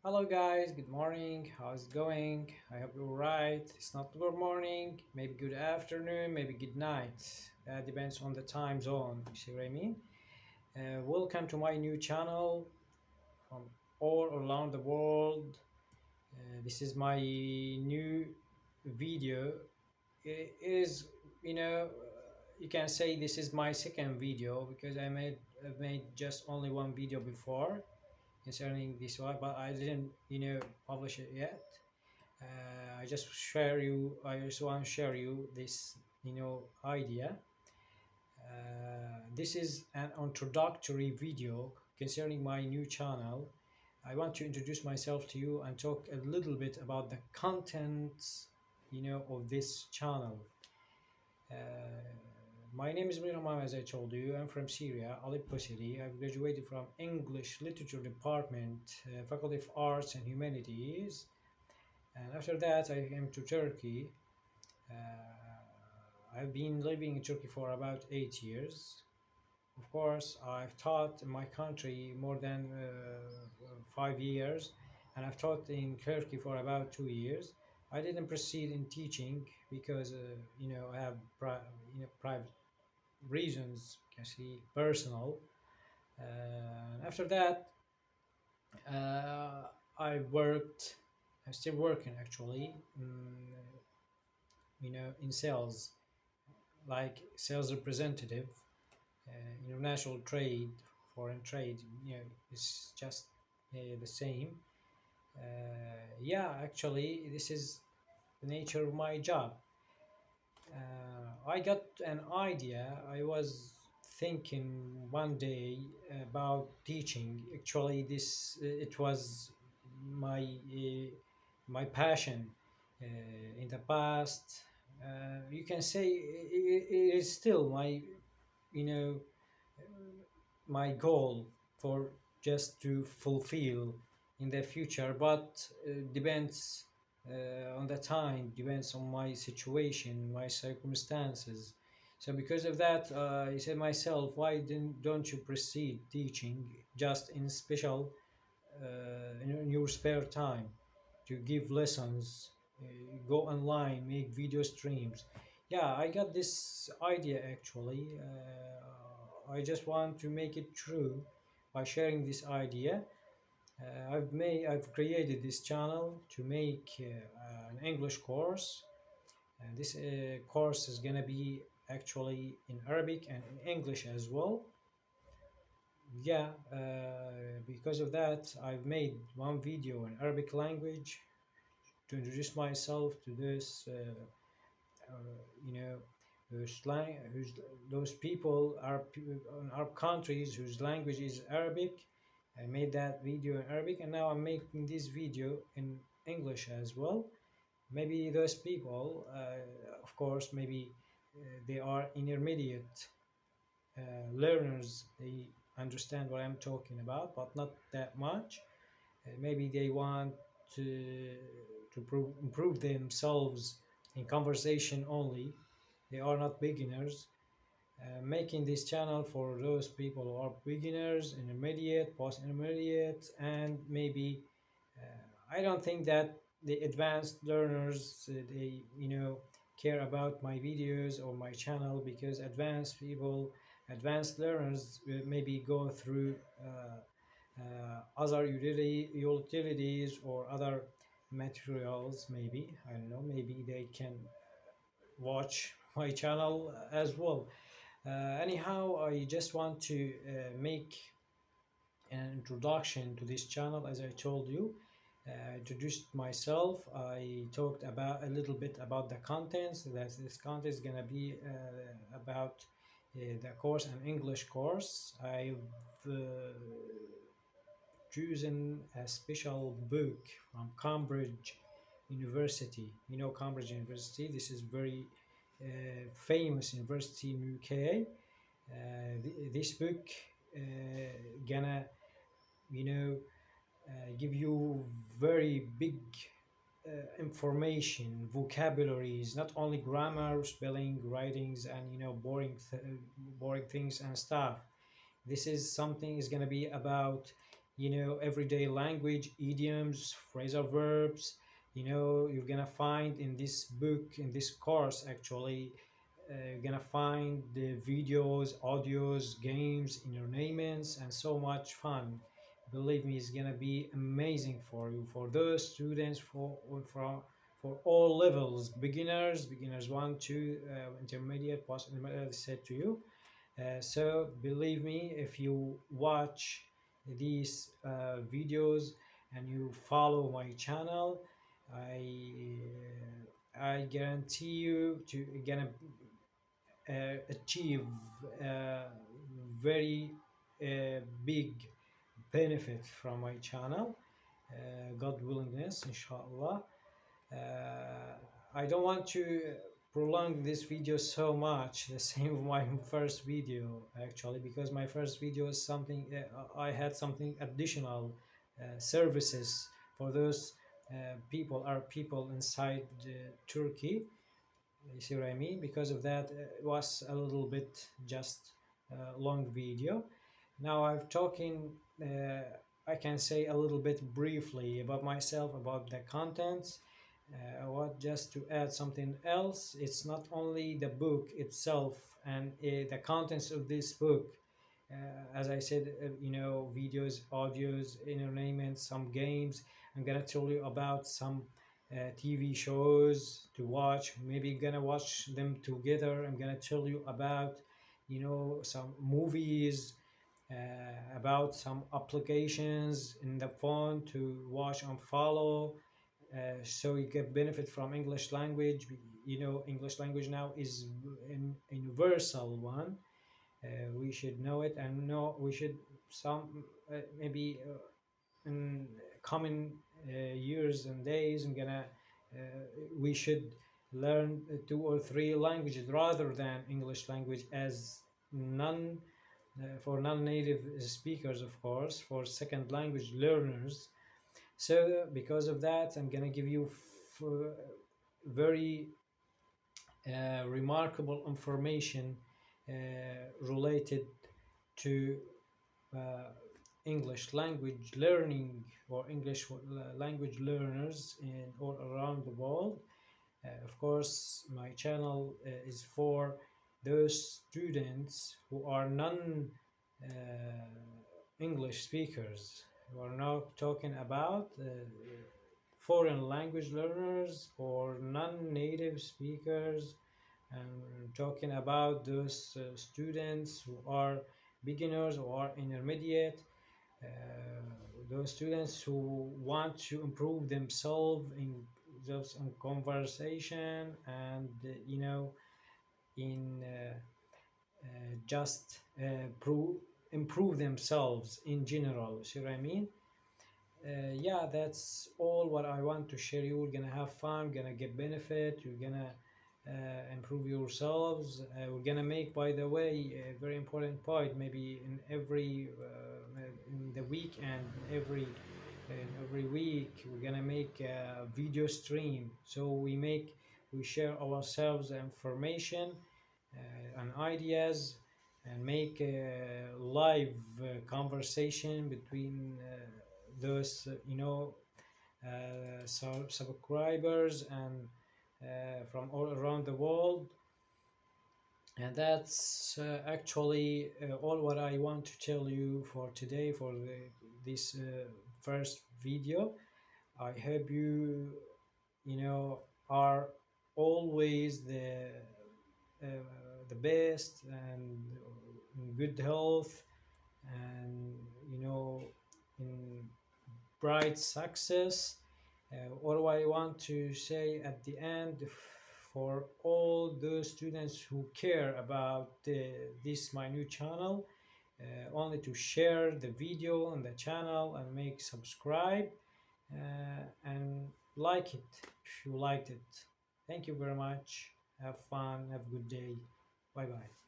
Hello guys, good morning. How's it going? I hope you're right. It's not good morning, maybe good afternoon, maybe good night. That depends on the time zone. You see what I mean? Welcome to my new channel from all around the world. This is my new video. It is, you know, you can say this is my second video because I've made just only one video before concerning this one, but I didn't, publish it yet. I just want to share you this, idea. This is an introductory video concerning my new channel. I want to introduce myself to you and talk a little bit about the contents, of this channel. Uh, my name is Bilmam, as I told you. I'm from Syria, Aleppo City. I've graduated from English Literature Department, Faculty of Arts and Humanities. And after that, I came to Turkey. I've been living in Turkey for about 8 years. Of course, I've taught in my country more than 5 years, and I've taught in Turkey for about 2 years. I didn't proceed in teaching because, I have private reasons, you can see personal. After that, uh, I worked. I'm still working actually. In sales, like sales representative, uh, international trade, foreign trade. It's just the same. Yeah, actually, this is the nature of my job. I got an idea. I was thinking one day about teaching. Actually, this it was my my passion in the past. You can say it is still my you know my goal for just to fulfill in the future, but depends on the time, depends on my situation, my circumstances. So because of that, I said myself, why don't you proceed teaching just in special in your spare time to give lessons, go online, make video streams. Yeah, I got this idea actually. I just want to make it true by sharing this idea. I've created this channel to make an English course, and this course is gonna be actually in Arabic and in English as well. Yeah, because of that, I've made one video in Arabic language to introduce myself to this, you know, those people are in Arab countries whose language is Arabic. I made that video in Arabic, and now I'm making this video in English as well. Maybe those people, of course, maybe they are intermediate learners. They understand what I'm talking about, but not that much. Maybe they want to improve themselves in conversation only. They are not beginners. Making this channel for those people who are beginners, intermediate, post intermediate, and maybe I don't think that the advanced learners care about my videos or my channel, because advanced learners maybe go through other utilities or other materials. Maybe I don't know, maybe they can watch my channel as well. Anyhow, I just want to make an introduction to this channel. As I told you, introduced myself. I talked about a little bit about the contents. That this content is gonna be about the course, an English course. I've chosen a special book from Cambridge University. You know Cambridge University. This is very famous university in UK. This book gonna give you very big information, vocabularies, not only grammar, spelling, writings, and boring things and stuff. This is something is going to be about everyday language, idioms, phrasal verbs. You're gonna find in this book, in this course actually, you're gonna find the videos, audios, games, entertainments, and so much fun. Believe me, it's gonna be amazing for you, for those students, for all levels, beginners 1, 2, intermediate, post intermediate, I said to you. So believe me, if you watch these videos and you follow my channel, I guarantee you to gonna achieve very big benefit from my channel, God willingness, inshallah. I don't want to prolong this video so much, the same with my first video actually, because my first video is something I had something additional services for those Arab people inside Turkey. You see what I mean? Because of that, it was a little bit just long video. Now I've talking, I can say a little bit briefly about myself, about the contents. I want just to add something else. It's not only the book itself and the contents of this book. As I said, videos, audios, entertainment, some games. I'm gonna tell you about some TV shows to watch. Maybe gonna watch them together. I'm gonna tell you about, some movies, about some applications in the phone to watch and follow. So you get benefit from English language. English language now is an universal one. We should know it, and we should some maybe in coming years and days we should learn 2 or 3 languages rather than English language, as for non-native speakers, of course, for second language learners. So because of that, I'm gonna give you very remarkable information related to English language learning or English language learners in all around the world. Of course, my channel is for those students who are non-English speakers. We're not talking about foreign language learners or non-native speakers. I'm talking about those students who are beginners or intermediate, those students who want to improve themselves in just in conversation and in just improve themselves in general. See what I mean? Yeah, that's all what I want to share you. We're gonna have fun, gonna get benefit, you're gonna improve yourselves. We're gonna make, by the way, a very important point, maybe in every in the week and every week we're gonna make a video stream. So we share ourselves information and ideas, and make a live conversation between those subscribers and from all around the world. And that's actually all what I want to tell you for today, for this first video. I hope you are always the best and in good health, and in bright success. All I want to say at the end, for all those students who care about this my new channel, only to share the video on the channel and make subscribe and like it if you liked it. Thank you very much. Have fun. Have a good day. Bye bye.